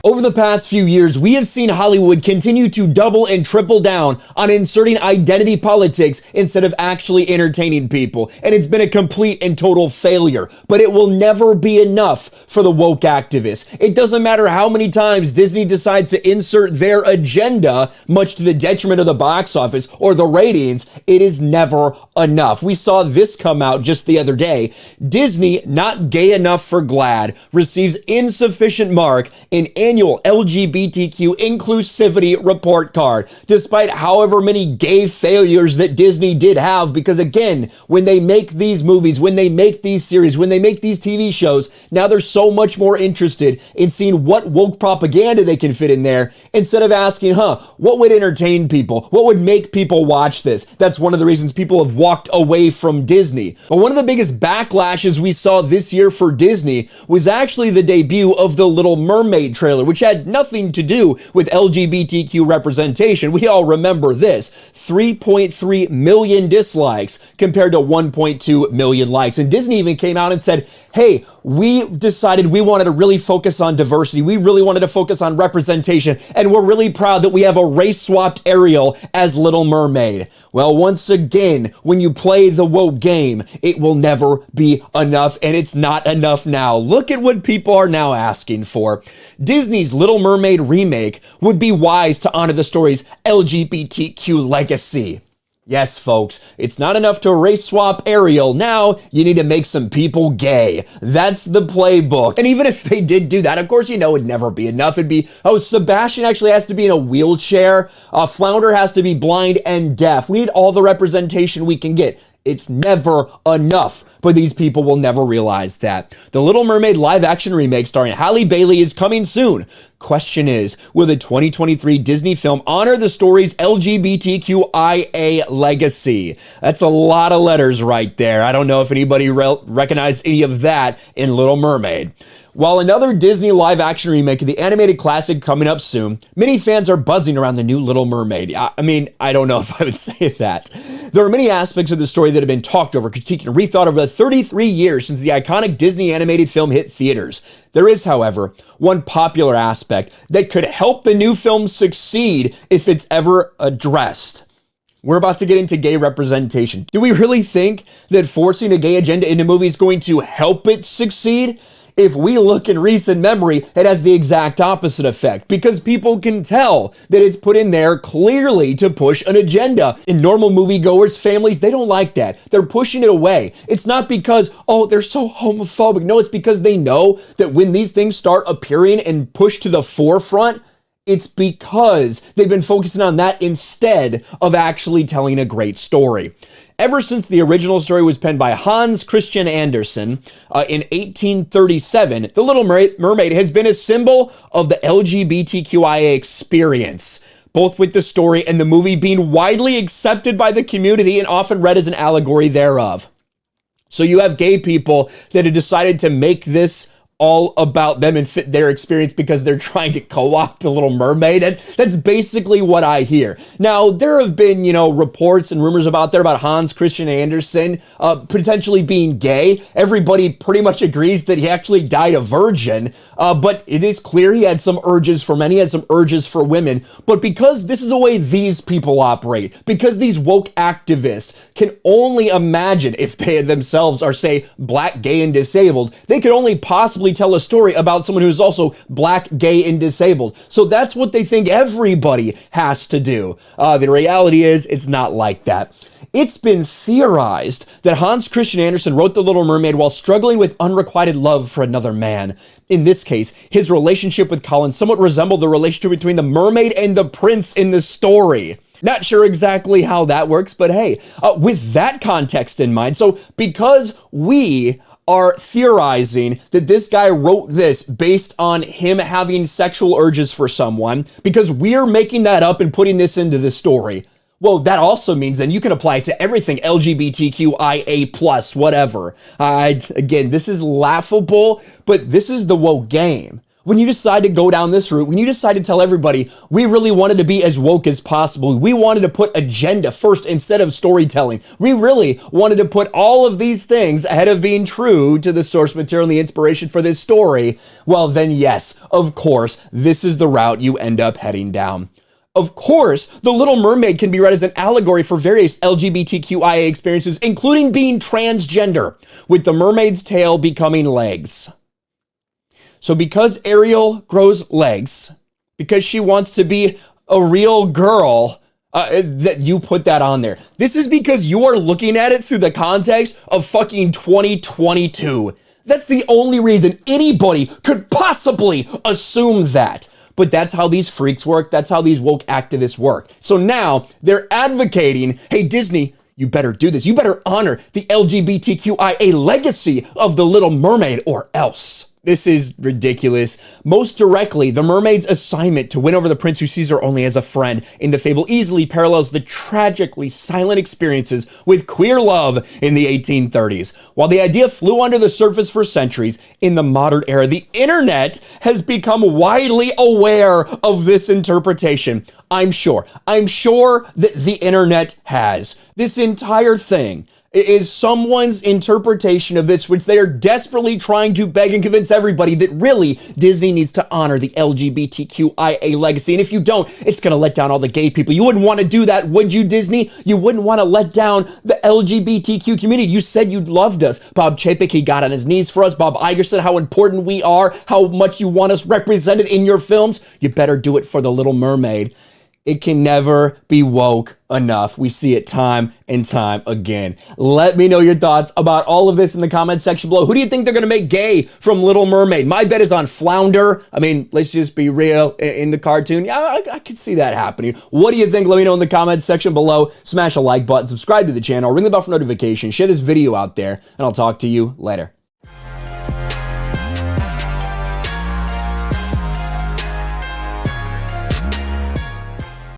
Over the past few years, we have seen Hollywood continue to double and triple down on inserting identity politics instead of actually entertaining people. And it's been a complete and total failure. But it will never be enough for the woke activists. It doesn't matter how many times Disney decides to insert their agenda, much to the detriment of the box office or the ratings, it is never enough. We saw this come out just the other day. Disney, not gay enough for GLAAD, receives insufficient mark in annual LGBTQ inclusivity report card, despite however many gay failures that Disney did have, because again, when they make these movies, when they make these series, when they make these TV shows, now they're so much more interested in seeing what woke propaganda they can fit in there, instead of asking, what would entertain people? What would make people watch this? That's one of the reasons people have walked away from Disney. But one of the biggest backlashes we saw this year for Disney was actually the debut of the Little Mermaid trailer, which had nothing to do with LGBTQ representation. We all remember this. 3.3 million dislikes compared to 1.2 million likes. And Disney even came out and said, hey, we decided we wanted to really focus on diversity. We really wanted to focus on representation. And we're really proud that we have a race-swapped Ariel as Little Mermaid. Well, once again, when you play the woke game, it will never be enough, and it's not enough now. Look at what people are now asking for. Disney's Little Mermaid remake would be wise to honor the story's LGBTQ legacy. Yes, folks, it's not enough to race swap Ariel. Now you need to make some people gay. That's the playbook. And even if they did do that, of course, you know, it'd never be enough. It'd be, Sebastian actually has to be in a wheelchair. Flounder has to be blind and deaf. We need all the representation we can get. It's never enough, but these people will never realize that. The Little Mermaid live-action remake starring Halle Bailey is coming soon. Question is, will the 2023 Disney film honor the story's LGBTQIA legacy? That's a lot of letters right there. I don't know if anybody recognized any of that in Little Mermaid. While another Disney live-action remake of the animated classic coming up soon, many fans are buzzing around the new Little Mermaid. I mean, I don't know if I would say that. There are many aspects of the story that have been talked over, critiqued, and rethought over the 33 years since the iconic Disney animated film hit theaters. There is, however, one popular aspect that could help the new film succeed if it's ever addressed. We're about to get into gay representation. Do we really think that forcing a gay agenda into movies is going to help it succeed? If we look in recent memory, it has the exact opposite effect, because people can tell that it's put in there clearly to push an agenda. In normal moviegoers, families, they don't like that. They're pushing it away. It's not because, they're so homophobic. No, it's because they know that when these things start appearing and pushed to the forefront, it's because they've been focusing on that instead of actually telling a great story. Ever since the original story was penned by Hans Christian Andersen in 1837, The Little Mermaid has been a symbol of the LGBTQIA experience, both with the story and the movie being widely accepted by the community and often read as an allegory thereof. So you have gay people that have decided to make this all about them and fit their experience because they're trying to co-opt the Little Mermaid, and that's basically what I hear. Now, there have been, reports and rumors about Hans Christian Andersen potentially being gay. Everybody pretty much agrees that he actually died a virgin, but it is clear he had some urges for men, he had some urges for women, but because this is the way these people operate, because these woke activists can only imagine if they themselves are, say, black, gay, and disabled, they could only possibly tell a story about someone who's also black, gay, and disabled. So that's what they think everybody has to do. The reality is, it's not like that. It's been theorized that Hans Christian Andersen wrote The Little Mermaid while struggling with unrequited love for another man. In this case, his relationship with Colin somewhat resembled the relationship between the mermaid and the prince in the story. Not sure exactly how that works, but hey, with that context in mind, so because we are theorizing that this guy wrote this based on him having sexual urges for someone, because we're making that up and putting this into the story, well, that also means then you can apply it to everything LGBTQIA+, whatever. Again, this is laughable, but this is the woke game. when you decide to go down this route, when you decide to tell everybody, we really wanted to be as woke as possible, we wanted to put agenda first instead of storytelling, we really wanted to put all of these things ahead of being true to the source material and the inspiration for this story, well then yes, of course, this is the route you end up heading down. Of course, The Little Mermaid can be read as an allegory for various LGBTQIA experiences, including being transgender, with the mermaid's tail becoming legs. So because Ariel grows legs, because she wants to be a real girl, that you put that on there. This is because you are looking at it through the context of fucking 2022. That's the only reason anybody could possibly assume that. But that's how these freaks work. That's how these woke activists work. So now they're advocating, hey, Disney, you better do this. You better honor the LGBTQIA legacy of The Little Mermaid or else. This is ridiculous. Most directly, the mermaid's assignment to win over the prince who sees her only as a friend in the fable easily parallels the tragically silent experiences with queer love in the 1830s. While the idea flew under the surface for centuries, in the modern era, the internet has become widely aware of this interpretation. I'm sure that the internet has. This entire thing is someone's interpretation of this, which they are desperately trying to beg and convince everybody that really Disney needs to honor the LGBTQIA legacy. And if you don't, it's going to let down all the gay people. You wouldn't want to do that, would you, Disney? You wouldn't want to let down the LGBTQ community. You said you loved us. Bob Chapek, he got on his knees for us. Bob Iger said how important we are, how much you want us represented in your films. You better do it for The Little Mermaid. It can never be woke enough. We see it time and time again. Let me know your thoughts about all of this in the comment section below. Who do you think they're going to make gay from Little Mermaid? My bet is on Flounder. I mean, let's just be real. In the cartoon, yeah, I could see that happening. What do you think? Let me know in the comment section below. Smash a like button, subscribe to the channel, ring the bell for notifications, share this video out there, and I'll talk to you later.